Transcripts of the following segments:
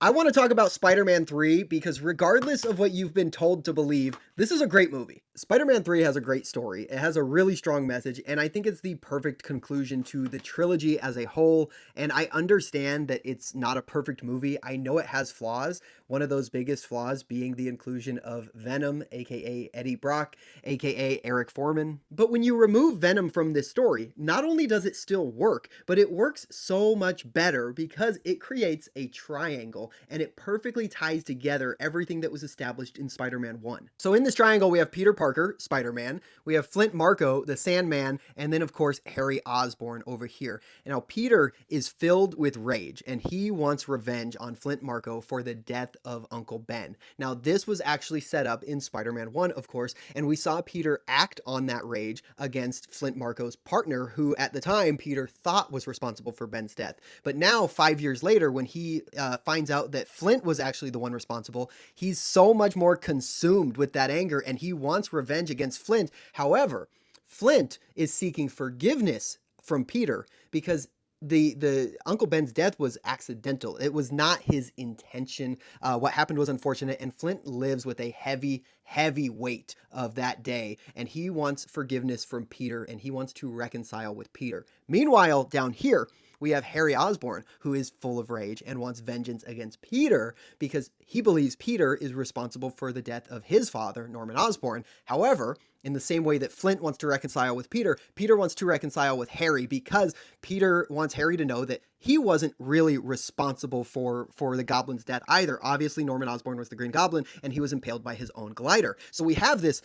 I want to talk about Spider-Man 3 because regardless of what you've been told to believe, this is a great movie. Spider-Man 3 has a great story. It has a really strong message, and I think it's the perfect conclusion to the trilogy as a whole. And I understand that it's not a perfect movie. I know it has flaws. One of those biggest flaws being the inclusion of Venom, aka Eddie Brock, aka Eric Foreman. But when you remove Venom from this story, not only does it still work, but it works so much better because it creates a triangle and it perfectly ties together everything that was established in Spider-Man 1. So in this triangle, we have Peter Parker, Spider-Man, we have Flint Marko, the Sandman, and then of course Harry Osborn over here. And now Peter is filled with rage and he wants revenge on Flint Marko for the death of Uncle Ben. Now this was actually set up in Spider-Man 1, of course, and we saw Peter act on that rage against Flint Marko's partner, who at the time Peter thought was responsible for Ben's death. But now, 5 years later, when he finds out that Flint was actually the one responsible, he's so much more consumed with that anger and he wants revenge against Flint. However, Flint is seeking forgiveness from Peter because the Uncle Ben's death was accidental. It was not his intention. What happened was unfortunate, and Flint lives with a heavy weight of that day, and he wants forgiveness from Peter, and he wants to reconcile with Peter. Meanwhile, down here, we have Harry Osborn, who is full of rage and wants vengeance against Peter because he believes Peter is responsible for the death of his father, Norman Osborn. However, in the same way that Flint wants to reconcile with Peter, Peter wants to reconcile with Harry because Peter wants Harry to know that he wasn't really responsible for the Goblin's death either. Obviously, Norman Osborn was the Green Goblin, and he was impaled by his own glider. So we have this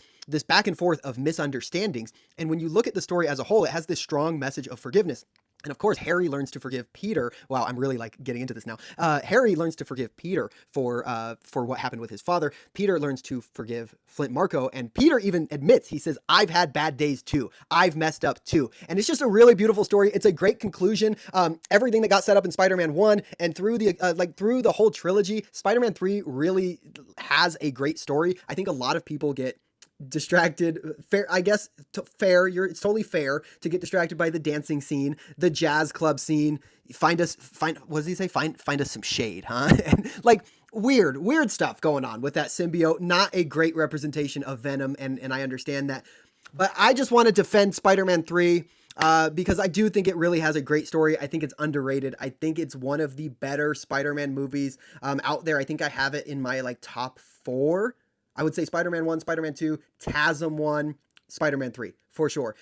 back and forth of misunderstandings. And when you look at the story as a whole, it has this strong message of forgiveness. And of course, Harry learns to forgive Peter. Wow, I'm really like getting into this now. Harry learns to forgive Peter for what happened with his father. Peter learns to forgive Flint Marko, and Peter even admits, he says, "I've had bad days too. I've messed up too." And it's just a really beautiful story. It's a great conclusion. Everything that got set up in Spider-Man 1 and through the whole trilogy, Spider-Man 3 really has a great story. I think a lot of people get distracted. Fair, I guess. Fair. It's totally fair to get distracted by the dancing scene, the jazz club scene. Find what does he say? Find us some shade, huh? And like weird stuff going on with that symbiote. Not a great representation of Venom, and I understand that. But I just want to defend Spider-Man 3 because I do think it really has a great story. I think it's underrated. I think it's one of the better Spider-Man movies out there. I think I have it in my like top 4. I would say Spider-Man 1, Spider-Man 2, TASM 1, Spider-Man 3, for sure.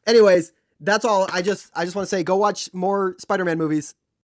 Anyways, that's all. I just want to say, go watch more Spider-Man movies.